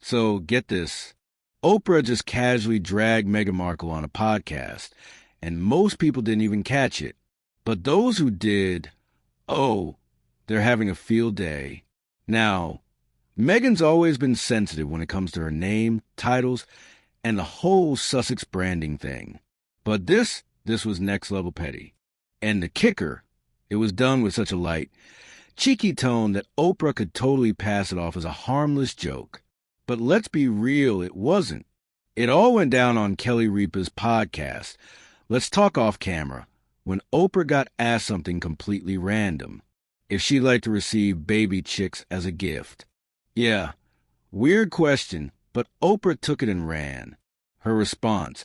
So get this. Oprah just casually dragged Meghan Markle on a podcast, and most people didn't even catch it. But those who did, oh, they're having a field day. Now, Meghan's always been sensitive when it comes to her name, titles, and the whole Sussex branding thing. But this was next level petty. And the kicker, it was done with such a light, cheeky tone that Oprah could totally pass it off as a harmless joke. But let's be real, it wasn't. It all went down on Kelly Ripa's podcast, Let's Talk Off Camera, when Oprah got asked something completely random. If she'd like to receive baby chicks as a gift. Yeah, weird question, but Oprah took it and ran. Her response,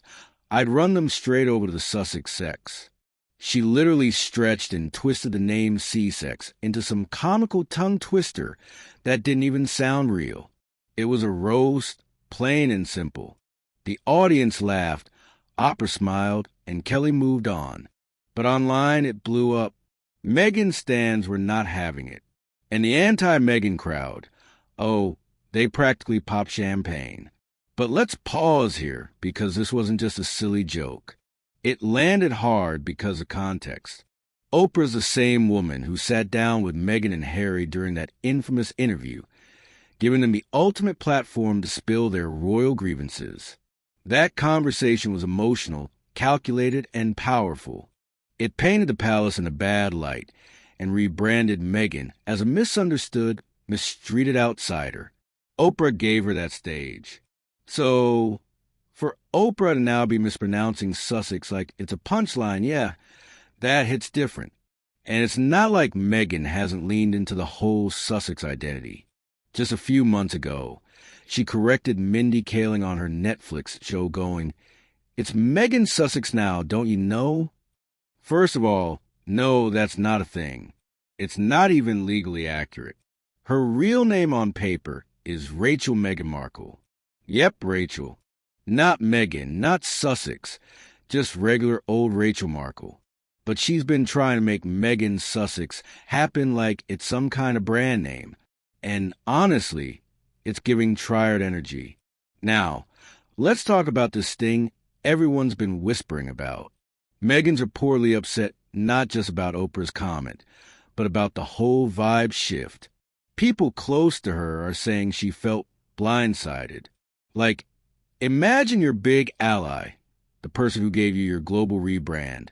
I'd run them straight over to the Sussex sex. She literally stretched and twisted the name C-sex into some comical tongue twister that didn't even sound real. It was a roast, plain and simple. The audience laughed, Oprah smiled, and Kelly moved on. But online it blew up. Meghan stans were not having it. And the anti-Meghan crowd, oh, they practically popped champagne. But let's pause here, because this wasn't just a silly joke. It landed hard because of context. Oprah's the same woman who sat down with Meghan and Harry during that infamous interview, giving them the ultimate platform to spill their royal grievances. That conversation was emotional, calculated, and powerful. It painted the palace in a bad light and rebranded Meghan as a misunderstood, mistreated outsider. Oprah gave her that stage. So, for Oprah to now be mispronouncing Sussex like it's a punchline, yeah, that hits different. And it's not like Meghan hasn't leaned into the whole Sussex identity. Just a few months ago, she corrected Mindy Kaling on her Netflix show going, "It's Meghan Sussex now, don't you know?" First of all, no, that's not a thing. It's not even legally accurate. Her real name on paper is Rachel Meghan Markle. Yep, Rachel. Not Meghan, not Sussex, just regular old Rachel Markle. But she's been trying to make Meghan Sussex happen like it's some kind of brand name. And honestly, it's giving Triad energy. Now, let's talk about this thing everyone's been whispering about. Meghan's reportedly upset not just about Oprah's comment, but about the whole vibe shift. People close to her are saying she felt blindsided. Like, imagine your big ally, the person who gave you your global rebrand,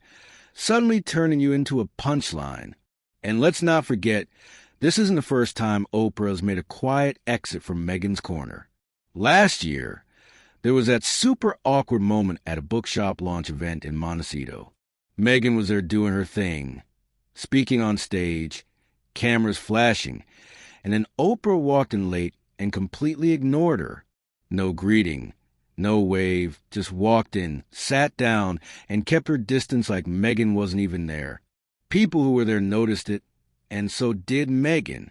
suddenly turning you into a punchline. And let's not forget, this isn't the first time Oprah has made a quiet exit from Meghan's corner. Last year, there was that super awkward moment at a bookshop launch event in Montecito. Meghan was there doing her thing, speaking on stage, cameras flashing, and then Oprah walked in late and completely ignored her. No greeting, no wave, just walked in, sat down, and kept her distance like Meghan wasn't even there. People who were there noticed it, and so did Meghan.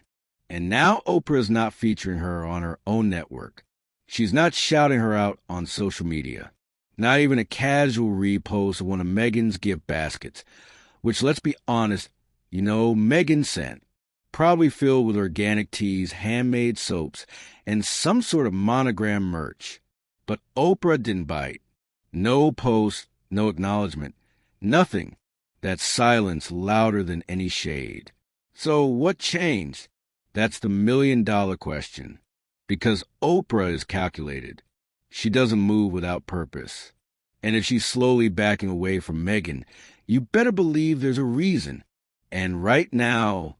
And now Oprah is not featuring her on her own network. She's not shouting her out on social media. Not even a casual repost of one of Meghan's gift baskets, which, let's be honest, Meghan sent. Probably filled with organic teas, handmade soaps, and some sort of monogram merch. But Oprah didn't bite. No post, no acknowledgement, nothing. That silence louder than any shade. So what changed? That's the million-dollar question. Because Oprah is calculated. She doesn't move without purpose. And if she's slowly backing away from Meghan, you better believe there's a reason. And right now,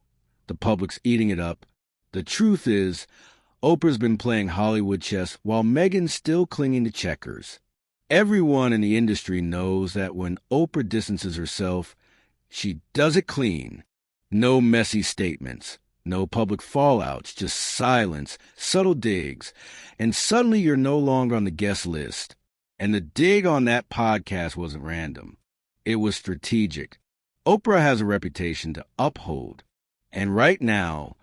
the public's eating it up. The truth is, Oprah's been playing Hollywood chess while Meghan's still clinging to checkers. Everyone in the industry knows that when Oprah distances herself, she does it clean. No messy statements. No public fallouts, just silence, subtle digs, and suddenly you're no longer on the guest list. And the dig on that podcast wasn't random. It was strategic. Oprah has a reputation to uphold. And right now,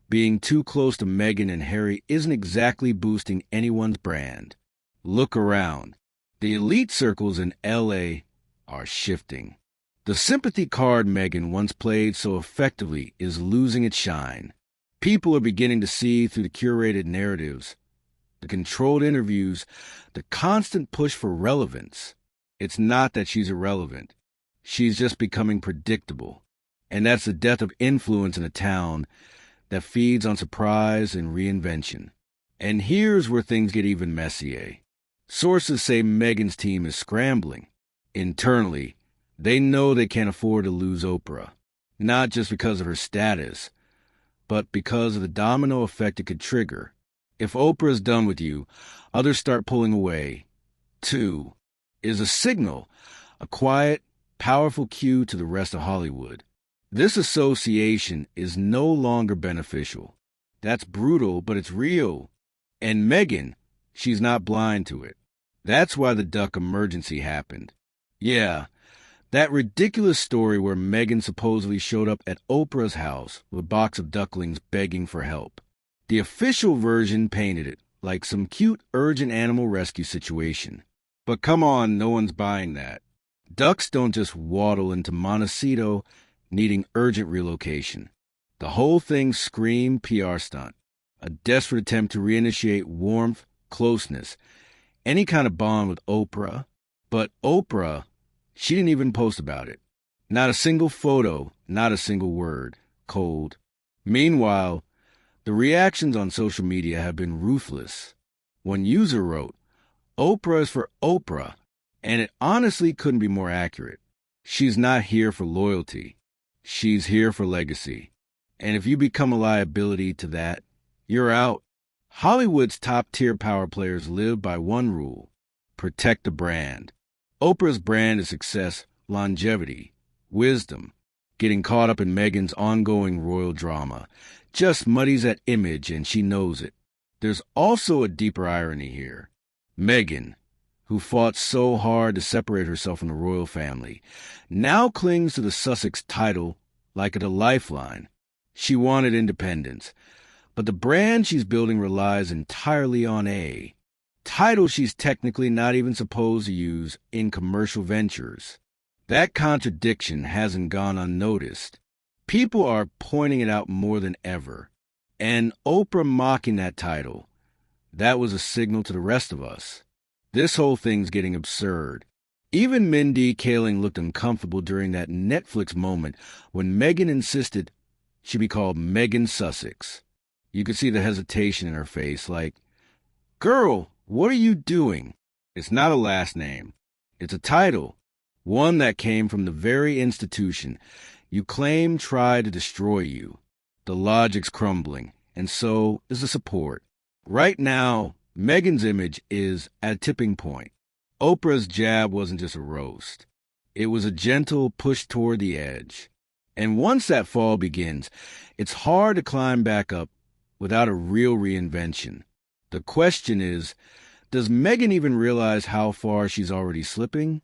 being too close to Meghan and Harry isn't exactly boosting anyone's brand. Look around. The elite circles in L.A. are shifting. The sympathy card Meghan once played so effectively is losing its shine. People are beginning to see through the curated narratives. The controlled interviews, the constant push for relevance. It's not that she's irrelevant. She's just becoming predictable. And that's the death of influence in a town that feeds on surprise and reinvention. And here's where things get even messier. Sources say Meghan's team is scrambling. Internally, they know they can't afford to lose Oprah, not just because of her status, but because of the domino effect it could trigger. If Oprah is done with you, others start pulling away. 2 is a signal, a quiet, powerful cue to the rest of Hollywood. This association is no longer beneficial. That's brutal, but it's real. And Meghan, she's not blind to it. That's why the duck emergency happened. Yeah, that ridiculous story where Meghan supposedly showed up at Oprah's house with a box of ducklings begging for help. The official version painted it like some cute urgent animal rescue situation. But come on, no one's buying that. Ducks don't just waddle into Montecito needing urgent relocation. The whole thing screamed PR stunt, a desperate attempt to reinitiate warmth, closeness, any kind of bond with Oprah. But Oprah, she didn't even post about it. Not a single photo, not a single word. Cold. Meanwhile, the reactions on social media have been ruthless. One user wrote, "Oprah is for Oprah," and it honestly couldn't be more accurate. She's not here for loyalty. She's here for legacy. And if you become a liability to that, you're out. Hollywood's top-tier power players live by one rule: protect the brand. Oprah's brand is success, longevity, wisdom. Getting caught up in Meghan's ongoing royal drama just muddies that image, and she knows it. There's also a deeper irony here. Meghan, who fought so hard to separate herself from the royal family, now clings to the Sussex title like it a lifeline. She wanted independence, but the brand she's building relies entirely on a title she's technically not even supposed to use in commercial ventures. That contradiction hasn't gone unnoticed. People are pointing it out more than ever. And Oprah mocking that title, that was a signal to the rest of us. This whole thing's getting absurd. Even Mindy Kaling looked uncomfortable during that Netflix moment when Meghan insisted she be called Meghan Sussex. You could see the hesitation in her face, like, "Girl, what are you doing?" It's not a last name. It's a title, one that came from the very institution you claim tried to destroy you. The logic's crumbling, and so is the support. Right now, Meghan's image is at a tipping point. Oprah's jab wasn't just a roast. It was a gentle push toward the edge. And once that fall begins, it's hard to climb back up without a real reinvention. The question is, does Meghan even realize how far she's already slipping?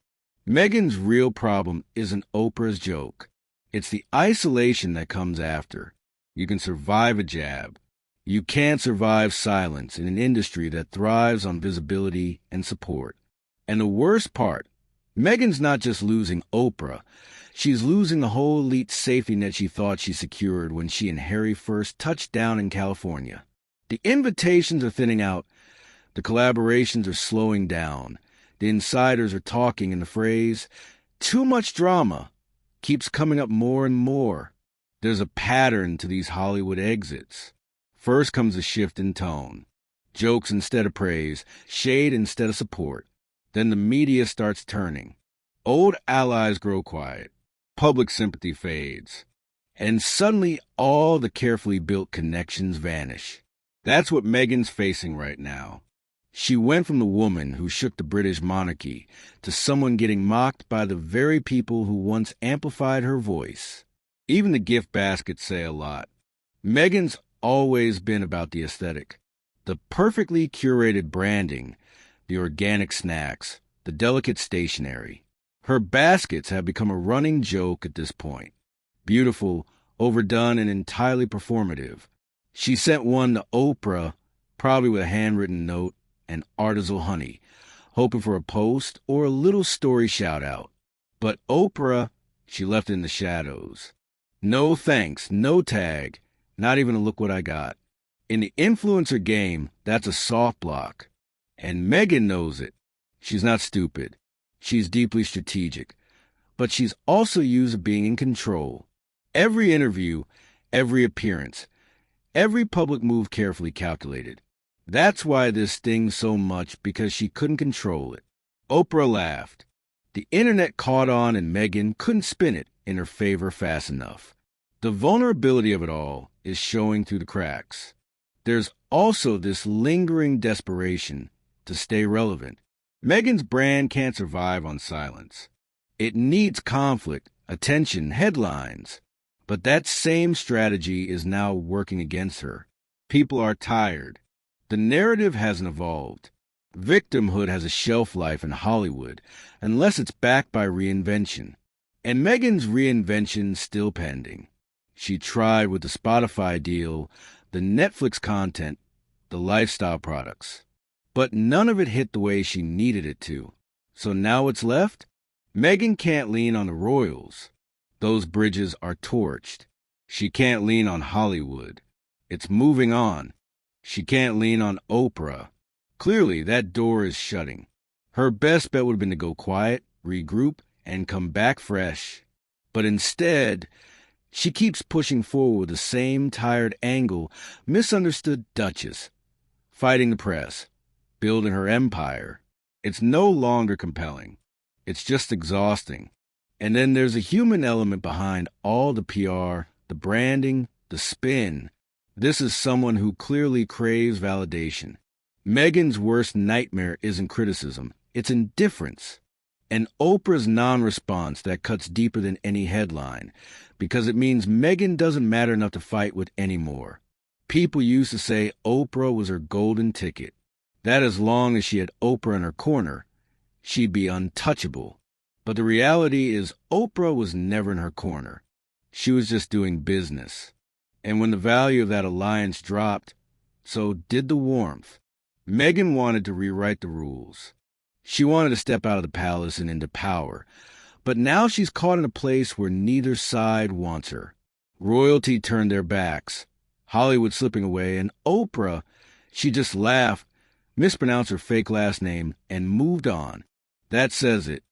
Meghan's real problem isn't Oprah's joke. It's the isolation that comes after. You can survive a jab. You can't survive silence in an industry that thrives on visibility and support. And the worst part, Meghan's not just losing Oprah. She's losing the whole elite safety net she thought she secured when she and Harry first touched down in California. The invitations are thinning out. The collaborations are slowing down. The insiders are talking, and the phrase, "too much drama," keeps coming up more and more. There's a pattern to these Hollywood exits. First comes a shift in tone. Jokes instead of praise, shade instead of support. Then the media starts turning. Old allies grow quiet. Public sympathy fades. And suddenly all the carefully built connections vanish. That's what Meghan's facing right now. She went from the woman who shook the British monarchy to someone getting mocked by the very people who once amplified her voice. Even the gift baskets say a lot. Meghan's always been about the aesthetic. The perfectly curated branding, the organic snacks, the delicate stationery. Her baskets have become a running joke at this point. Beautiful, overdone, and entirely performative. She sent one to Oprah, probably with a handwritten note and artisanal honey, hoping for a post or a little story shout-out. But Oprah, she left it in the shadows. No thanks, no tag, not even a look what I got. In the influencer game, that's a soft block. And Meghan knows it. She's not stupid. She's deeply strategic. But she's also used to being in control. Every interview, every appearance, every public move carefully calculated. That's why this stings so much, because she couldn't control it. Oprah laughed. The internet caught on and Meghan couldn't spin it in her favor fast enough. The vulnerability of it all is showing through the cracks. There's also this lingering desperation to stay relevant. Meghan's brand can't survive on silence. It needs conflict, attention, headlines. But that same strategy is now working against her. People are tired. The narrative hasn't evolved. Victimhood has a shelf life in Hollywood, unless it's backed by reinvention. And Meghan's reinvention's still pending. She tried with the Spotify deal, the Netflix content, the lifestyle products. But none of it hit the way she needed it to. So now what's left? Meghan can't lean on the royals. Those bridges are torched. She can't lean on Hollywood. It's moving on. She can't lean on Oprah. Clearly, that door is shutting. Her best bet would have been to go quiet, regroup, and come back fresh. But instead, she keeps pushing forward with the same tired angle, misunderstood Duchess, fighting the press, building her empire. It's no longer compelling. It's just exhausting. And then there's a human element behind all the PR, the branding, the spin. This is someone who clearly craves validation. Meghan's worst nightmare isn't criticism, it's indifference. And Oprah's non-response that cuts deeper than any headline, because it means Meghan doesn't matter enough to fight with anymore. People used to say Oprah was her golden ticket, that as long as she had Oprah in her corner, she'd be untouchable. But the reality is Oprah was never in her corner. She was just doing business. And when the value of that alliance dropped, so did the warmth. Meghan wanted to rewrite the rules. She wanted to step out of the palace and into power. But now she's caught in a place where neither side wants her. Royalty turned their backs. Hollywood slipping away, and Oprah, she just laughed, mispronounced her fake last name, and moved on. That says it.